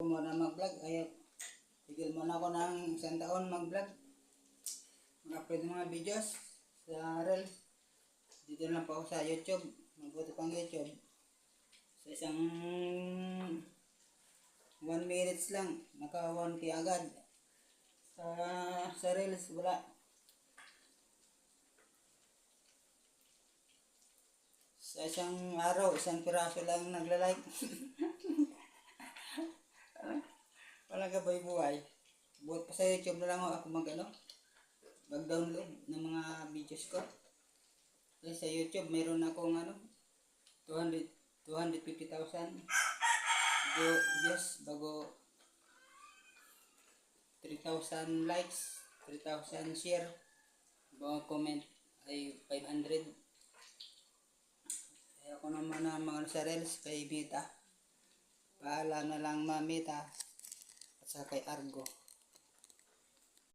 Muna mag-vlog, ay tigil muna ako ng isang taon mag-vlog. Mag-upload ng mga videos sa reel. Dito lang po ako sa YouTube, magbuti pang YouTube. Sa isang 1 minutes lang, naka 1K agad. Sa reels, wala. Sa isang araw, isang piraso lang nagla-like. Wala ka ba buhay? Buhat pa sa YouTube na lang ako mag-download ng mga videos ko. Kasi sa YouTube mayroon akong 250,000 views bago 3,000 likes, 3,000 share, bago comment ay 500. Kaya ako naman ang mga sa reels kay Mita. Paalam na lang Mita at sa kay Argo.